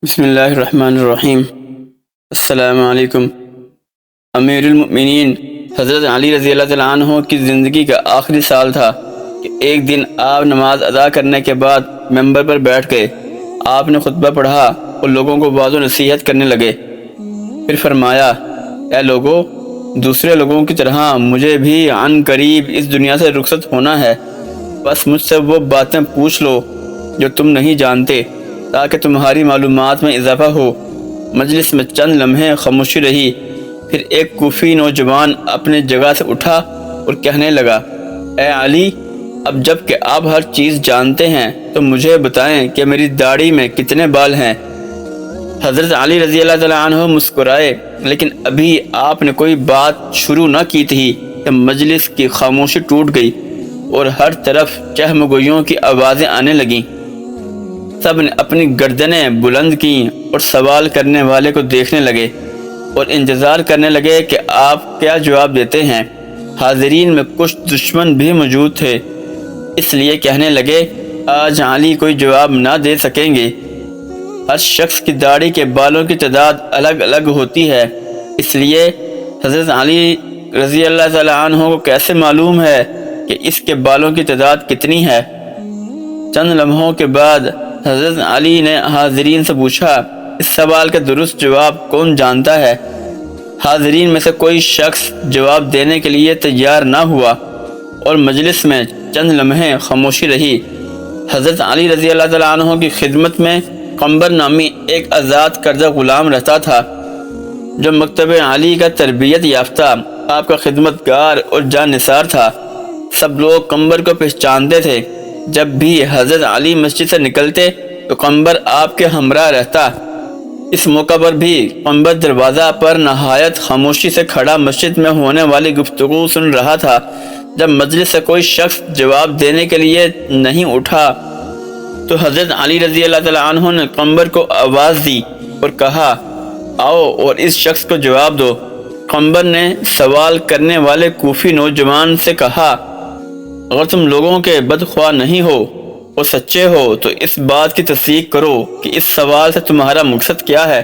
بسم اللہ الرحمن الرحیم۔ السلام علیکم۔ امیر المؤمنین حضرت علی رضی اللہ تعالیٰ عنہ کی زندگی کا آخری سال تھا کہ ایک دن آپ نماز ادا کرنے کے بعد ممبر پر بیٹھ گئے۔ آپ نے خطبہ پڑھا اور لوگوں کو وعظ و نصیحت کرنے لگے۔ پھر فرمایا، اے لوگو، دوسرے لوگوں کی طرح مجھے بھی عن قریب اس دنیا سے رخصت ہونا ہے، بس مجھ سے وہ باتیں پوچھ لو جو تم نہیں جانتے تاکہ تمہاری معلومات میں اضافہ ہو۔ مجلس میں چند لمحے خاموشی رہی، پھر ایک کوفی نوجوان اپنے جگہ سے اٹھا اور کہنے لگا، اے علی، اب جب کہ آپ ہر چیز جانتے ہیں تو مجھے بتائیں کہ میری داڑھی میں کتنے بال ہیں۔ حضرت علی رضی اللہ تعالیٰ عنہ مسکرائے، لیکن ابھی آپ نے کوئی بات شروع نہ کی تھی کہ مجلس کی خاموشی ٹوٹ گئی اور ہر طرف چہمگوئیوں کی آوازیں آنے لگیں۔ سب نے اپنی گردنیں بلند کیں اور سوال کرنے والے کو دیکھنے لگے اور انتظار کرنے لگے کہ آپ کیا جواب دیتے ہیں۔ حاضرین میں کچھ دشمن بھی موجود تھے، اس لیے کہنے لگے، آج علی کوئی جواب نہ دے سکیں گے۔ ہر شخص کی داڑھی کے بالوں کی تعداد الگ الگ ہوتی ہے، اس لیے حضرت علی رضی اللہ تعالیٰ عنہ کو کیسے معلوم ہے کہ اس کے بالوں کی تعداد کتنی ہے؟ چند لمحوں کے بعد حضرت علی نے حاضرین سے پوچھا، اس سوال کا درست جواب کون جانتا ہے؟ حاضرین میں سے کوئی شخص جواب دینے کے لیے تیار نہ ہوا اور مجلس میں چند لمحے خاموشی رہی۔ حضرت علی رضی اللہ تعالیٰ عنہ کی خدمت میں قنبر نامی ایک آزاد کردہ غلام رہتا تھا جو مکتب علی کا تربیت یافتہ آپ کا خدمت گار اور جان نثار تھا۔ سب لوگ قنبر کو پہچانتے تھے۔ جب بھی حضرت علی مسجد سے نکلتے تو قنبر آپ کے ہمراہ رہتا۔ اس موقع پر بھی قنبر دروازہ پر نہایت خاموشی سے کھڑا مسجد میں ہونے والی گفتگو سن رہا تھا۔ جب مجلس سے کوئی شخص جواب دینے کے لیے نہیں اٹھا تو حضرت علی رضی اللہ تعالیٰ عنہ نے قنبر کو آواز دی اور کہا، آؤ اور اس شخص کو جواب دو۔ قنبر نے سوال کرنے والے کوفی نوجوان سے کہا، اگر تم لوگوں کے بدخواہ نہیں ہو اور سچے ہو تو اس بات کی تصدیق کرو کہ اس سوال سے تمہارا مقصد کیا ہے۔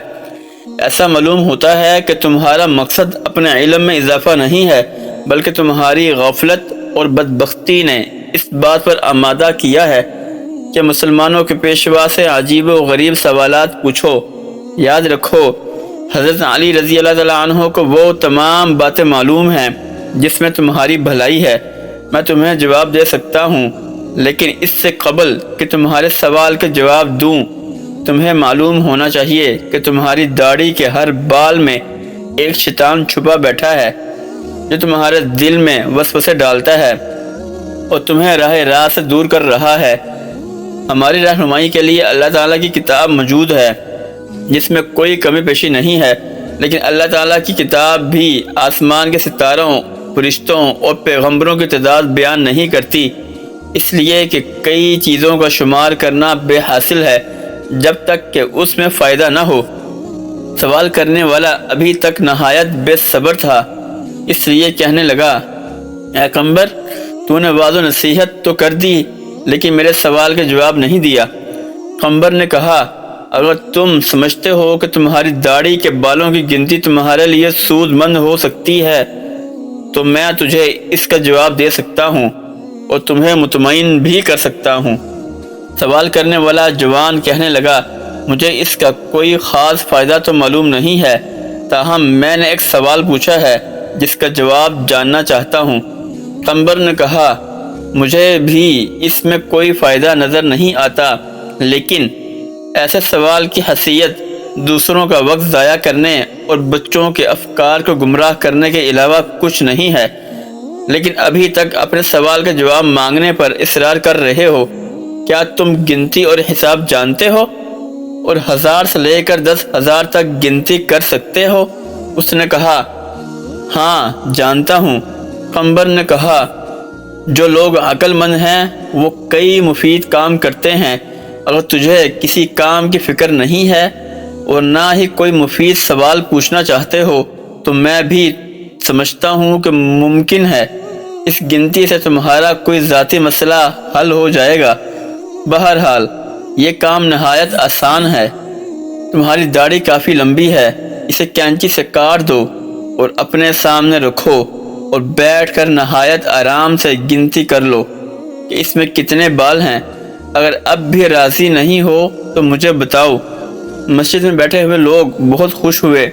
ایسا معلوم ہوتا ہے کہ تمہارا مقصد اپنے علم میں اضافہ نہیں ہے، بلکہ تمہاری غفلت اور بدبختی نے اس بات پر آمادہ کیا ہے کہ مسلمانوں کے پیشوا سے عجیب و غریب سوالات پوچھو۔ یاد رکھو، حضرت علی رضی اللہ تعالیٰ عنہ کو وہ تمام باتیں معلوم ہیں جس میں تمہاری بھلائی ہے۔ میں تمہیں جواب دے سکتا ہوں، لیکن اس سے قبل کہ تمہارے سوال کے جواب دوں، تمہیں معلوم ہونا چاہیے کہ تمہاری داڑھی کے ہر بال میں ایک شیطان چھپا بیٹھا ہے جو تمہارے دل میں وسوسے ڈالتا ہے اور تمہیں راہ راست سے دور کر رہا ہے۔ ہماری رہنمائی کے لیے اللہ تعالیٰ کی کتاب موجود ہے جس میں کوئی کمی پیشی نہیں ہے، لیکن اللہ تعالیٰ کی کتاب بھی آسمان کے ستاروں، فرشتوں اور پیغمبروں کی تعداد بیان نہیں کرتی، اس لیے کہ کئی چیزوں کا شمار کرنا بے حاصل ہے جب تک کہ اس میں فائدہ نہ ہو۔ سوال کرنے والا ابھی تک نہایت بے صبر تھا، اس لیے کہنے لگا، اے قنبر، تو نے وعظ و نصیحت تو کر دی لیکن میرے سوال کا جواب نہیں دیا۔ قنبر نے کہا، اگر تم سمجھتے ہو کہ تمہاری داڑھی کے بالوں کی گنتی تمہارے لیے سود مند ہو سکتی ہے تو میں تجھے اس کا جواب دے سکتا ہوں اور تمہیں مطمئن بھی کر سکتا ہوں۔ سوال کرنے والا جوان کہنے لگا، مجھے اس کا کوئی خاص فائدہ تو معلوم نہیں ہے، تاہم میں نے ایک سوال پوچھا ہے جس کا جواب جاننا چاہتا ہوں۔ قنبر نے کہا، مجھے بھی اس میں کوئی فائدہ نظر نہیں آتا، لیکن ایسے سوال کی حیثیت دوسروں کا وقت ضائع کرنے اور بچوں کے افکار کو گمراہ کرنے کے علاوہ کچھ نہیں ہے، لیکن ابھی تک اپنے سوال کا جواب مانگنے پر اصرار کر رہے ہو۔ کیا تم گنتی اور حساب جانتے ہو اور 1000 سے لے کر 10,000 تک گنتی کر سکتے ہو؟ اس نے کہا، ہاں جانتا ہوں۔ قنبر نے کہا، جو لوگ عقل مند ہیں وہ کئی مفید کام کرتے ہیں۔ اگر تجھے کسی کام کی فکر نہیں ہے اور نہ ہی کوئی مفید سوال پوچھنا چاہتے ہو تو میں بھی سمجھتا ہوں کہ ممکن ہے اس گنتی سے تمہارا کوئی ذاتی مسئلہ حل ہو جائے گا۔ بہرحال یہ کام نہایت آسان ہے۔ تمہاری داڑھی کافی لمبی ہے، اسے کینچی سے کاٹ دو اور اپنے سامنے رکھو اور بیٹھ کر نہایت آرام سے گنتی کر لو کہ اس میں کتنے بال ہیں۔ اگر اب بھی راضی نہیں ہو تو مجھے بتاؤ۔ مسجد میں بیٹھے ہوئے لوگ بہت خوش ہوئے،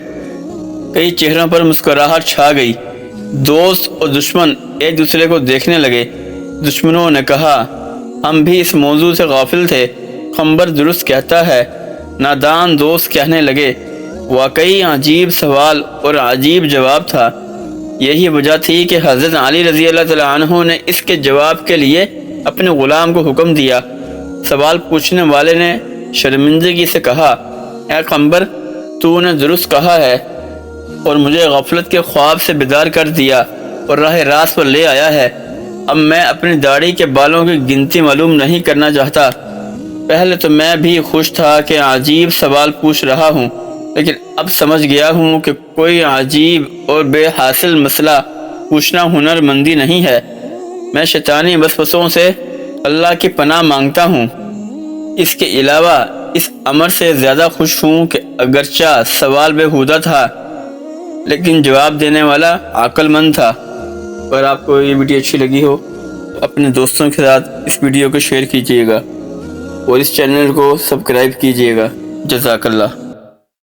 کئی چہروں پر مسکراہٹ چھا گئی۔ دوست اور دشمن ایک دوسرے کو دیکھنے لگے۔ دشمنوں نے کہا، ہم بھی اس موضوع سے غافل تھے، پیغمبر درست کہتا ہے۔ نادان دوست کہنے لگے، واقعی عجیب سوال اور عجیب جواب تھا۔ یہی وجہ تھی کہ حضرت علی رضی اللہ تعالیٰ عنہ نے اس کے جواب کے لیے اپنے غلام کو حکم دیا۔ سوال پوچھنے والے نے شرمندگی سے کہا، اے پیغمبر، تو نے درست کہا ہے اور مجھے غفلت کے خواب سے بیدار کر دیا اور راہ راست پر لے آیا ہے۔ اب میں اپنی داڑھی کے بالوں کی گنتی معلوم نہیں کرنا چاہتا۔ پہلے تو میں بھی خوش تھا کہ عجیب سوال پوچھ رہا ہوں، لیکن اب سمجھ گیا ہوں کہ کوئی عجیب اور بے حاصل مسئلہ پوچھنا ہنر مندی نہیں ہے۔ میں شیطانی وسوسوں سے اللہ کی پناہ مانگتا ہوں۔ اس کے علاوہ اس امر سے زیادہ خوش ہوں کہ اگرچہ سوال بےہودہ تھا لیکن جواب دینے والا عقل مند تھا۔ اگر آپ کو یہ ویڈیو اچھی لگی ہو تو اپنے دوستوں کے ساتھ اس ویڈیو کو شیئر کیجیے گا اور اس چینل کو سبسکرائب کیجیے گا۔ جزاک اللہ۔